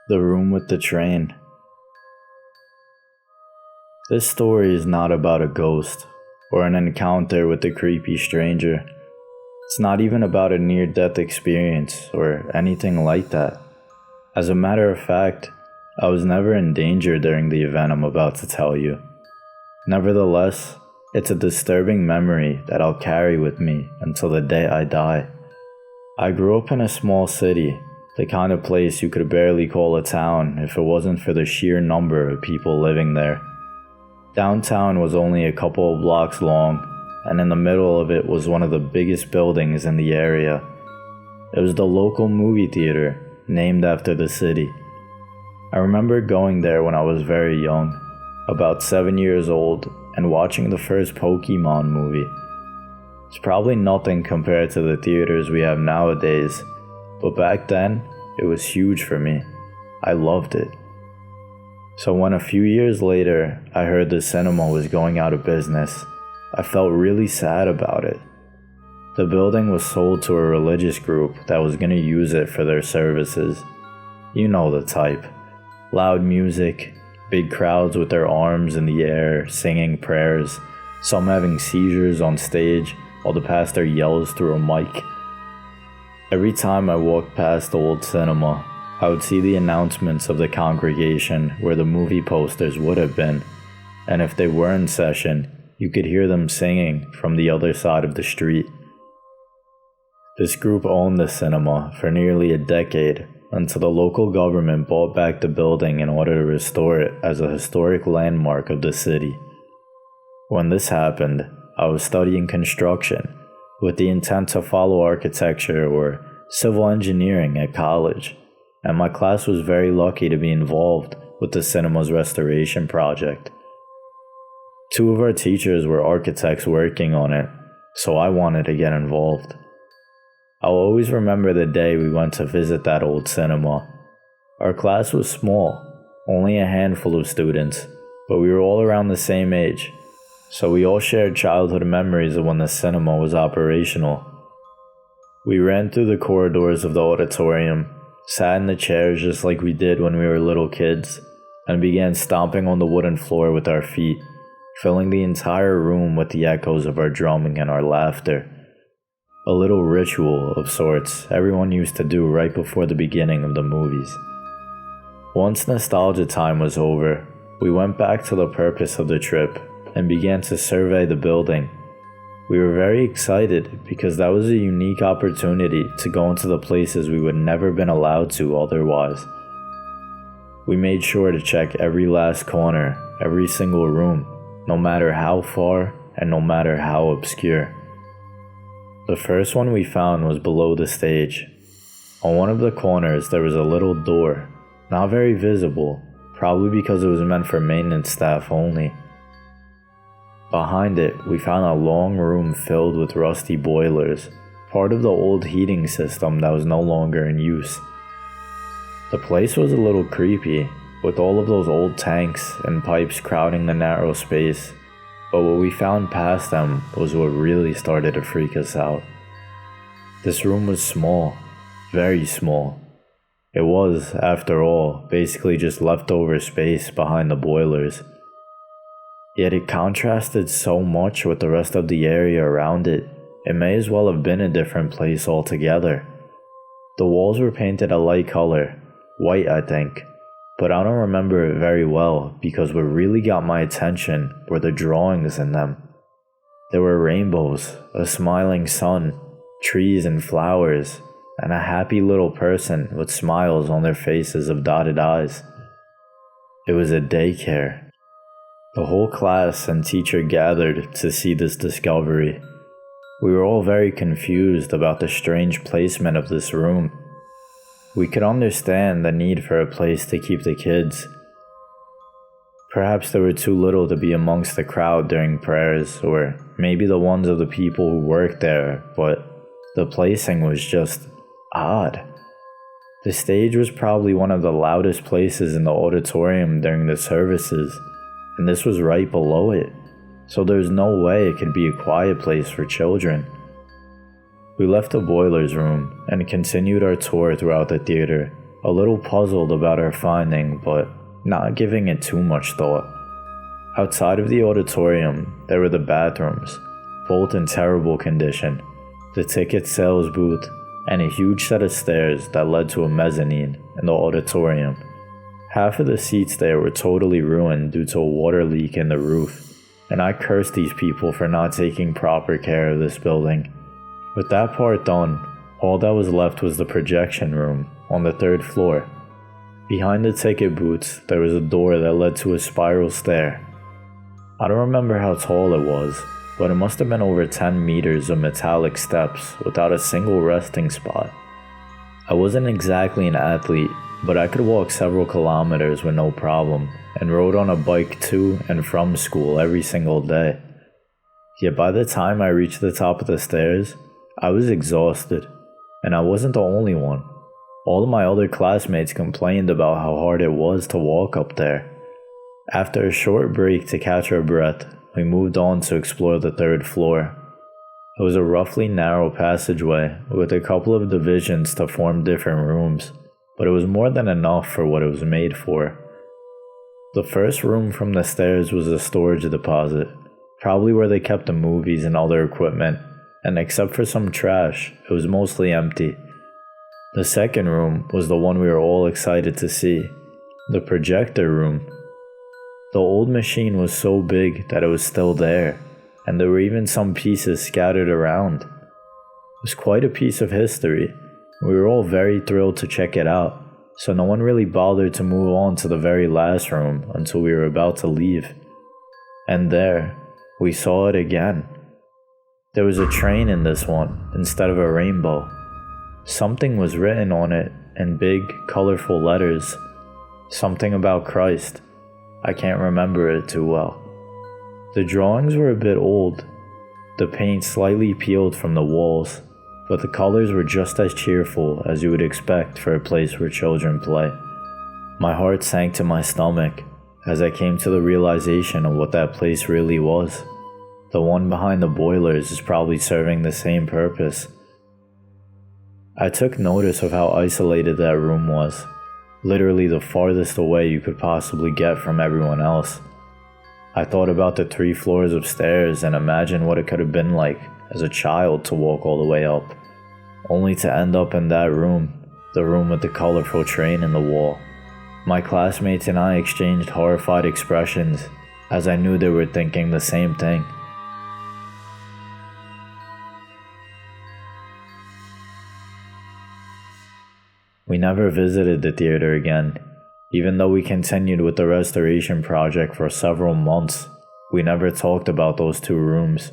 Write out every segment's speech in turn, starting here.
The Room with the Train. This story is not about a ghost or an encounter with a creepy stranger. It's not even about a near-death experience or anything like that. As a matter of fact, I was never in danger during the event I'm about to tell you. Nevertheless, it's a disturbing memory that I'll carry with me until the day I die. I grew up in a small city, the kind of place you could barely call a town if it wasn't for the sheer number of people living there. Downtown was only a couple of blocks long, and in the middle of it was one of the biggest buildings in the area. It was the local movie theater, named after the city. I remember going there when I was very young, about 7 years old, and watching the first Pokemon movie. It's probably nothing compared to the theaters we have nowadays, but back then, it was huge for me. I loved it. So when a few years later, I heard the cinema was going out of business, I felt really sad about it. The building was sold to a religious group that was going to use it for their services. You know the type. Loud music, big crowds with their arms in the air, singing prayers, some having seizures on stage while the pastor yells through a mic. Every time I walked past the old cinema, I would see the announcements of the congregation where the movie posters would have been, and if they were in session, you could hear them singing from the other side of the street. This group owned the cinema for nearly a decade until the local government bought back the building in order to restore it as a historic landmark of the city. When this happened, I was studying construction with the intent to follow architecture or civil engineering at college, and my class was very lucky to be involved with the cinema's restoration project. Two of our teachers were architects working on it, so I wanted to get involved. I'll always remember the day we went to visit that old cinema. Our class was small, only a handful of students, but we were all around the same age, so we all shared childhood memories of when the cinema was operational. We ran through the corridors of the auditorium, sat in the chairs just like we did when we were little kids, and began stomping on the wooden floor with our feet, filling the entire room with the echoes of our drumming and our laughter. A little ritual of sorts everyone used to do right before the beginning of the movies. Once nostalgia time was over, we went back to the purpose of the trip and began to survey the building. We were very excited because that was a unique opportunity to go into the places we would never been allowed to otherwise. We made sure to check every last corner, every single room, no matter how far and no matter how obscure. The first one we found was below the stage. On one of the corners there was a little door, not very visible, probably because it was meant for maintenance staff only. Behind it, we found a long room filled with rusty boilers, part of the old heating system that was no longer in use. The place was a little creepy, with all of those old tanks and pipes crowding the narrow space, but what we found past them was what really started to freak us out. This room was small, very small. It was, after all, basically just leftover space behind the boilers. Yet it contrasted so much with the rest of the area around it, it may as well have been a different place altogether. The walls were painted a light color, white I think, but I don't remember it very well because what really got my attention were the drawings in them. There were rainbows, a smiling sun, trees and flowers, and a happy little person with smiles on their faces of dotted eyes. It was a daycare. The whole class and teacher gathered to see this discovery. We were all very confused about the strange placement of this room. We could understand the need for a place to keep the kids. Perhaps they were too little to be amongst the crowd during prayers, or maybe the ones of the people who worked there, but the placing was just odd. The stage was probably one of the loudest places in the auditorium during the services, and this was right below it, so there's no way it could be a quiet place for children. We left the boilers room and continued our tour throughout the theater, a little puzzled about our finding, but not giving it too much thought. Outside of the auditorium, there were the bathrooms, both in terrible condition, the ticket sales booth, and a huge set of stairs that led to a mezzanine in the auditorium. Half of the seats there were totally ruined due to a water leak in the roof, and I cursed these people for not taking proper care of this building. With that part done, all that was left was the projection room on the 3rd floor. Behind the ticket booths, there was a door that led to a spiral stair. I don't remember how tall it was, but it must have been over 10 meters of metallic steps without a single resting spot. I wasn't exactly an athlete, but I could walk several kilometers with no problem, and rode on a bike to and from school every single day. Yet by the time I reached the top of the stairs, I was exhausted, and I wasn't the only one. All of my other classmates complained about how hard it was to walk up there. After a short break to catch our breath, we moved on to explore the 3rd floor. It was a roughly narrow passageway with a couple of divisions to form different rooms, but it was more than enough for what it was made for. The first room from the stairs was a storage deposit, probably where they kept the movies and other equipment, and except for some trash, it was mostly empty. The second room was the one we were all excited to see, the projector room. The old machine was so big that it was still there, and there were even some pieces scattered around. It was quite a piece of history. We were all very thrilled to check it out, so no one really bothered to move on to the very last room until we were about to leave. And there, we saw it again. There was a train in this one instead of a rainbow. Something was written on it in big, colorful letters. Something about Christ. I can't remember it too well. The drawings were a bit old, the paint slightly peeled from the walls, but the colors were just as cheerful as you would expect for a place where children play. My heart sank to my stomach as I came to the realization of what that place really was. The one behind the boilers is probably serving the same purpose. I took notice of how isolated that room was. Literally the farthest away you could possibly get from everyone else. I thought about the 3 floors of stairs and imagined what it could have been like as a child to walk all the way up, only to end up in that room, the room with the colorful train in the wall. My classmates and I exchanged horrified expressions as I knew they were thinking the same thing. We never visited the theater again. Even though we continued with the restoration project for several months, we never talked about those 2 rooms.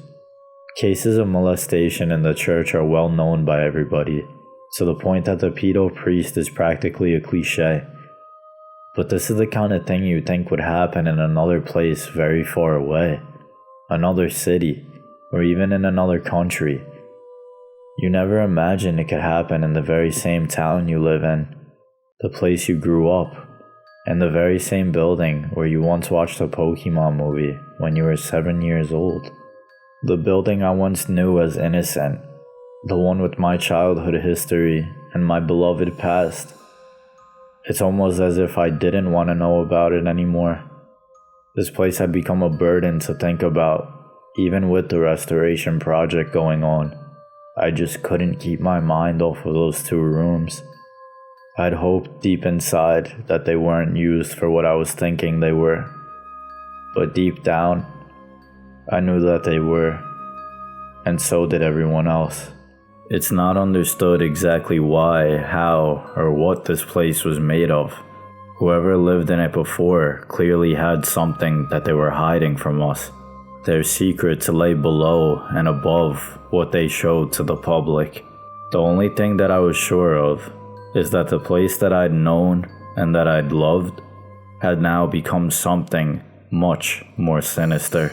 Cases of molestation in the church are well known by everybody, to the point that the pedo priest is practically a cliche. But this is the kind of thing you'd think would happen in another place very far away, another city, or even in another country. You never imagine it could happen in the very same town you live in, the place you grew up, and the very same building where you once watched a Pokemon movie when you were 7 years old. The building I once knew as innocent, the one with my childhood history and my beloved past. It's almost as if I didn't want to know about it anymore. This place had become a burden to think about, even with the restoration project going on. I just couldn't keep my mind off of those 2 rooms. I'd hoped deep inside that they weren't used for what I was thinking they were. But deep down, I knew that they were, and so did everyone else. It's not understood exactly why, how, or what this place was made of. Whoever lived in it before clearly had something that they were hiding from us. Their secrets lay below and above what they showed to the public. The only thing that I was sure of is that the place that I'd known and that I'd loved had now become something much more sinister.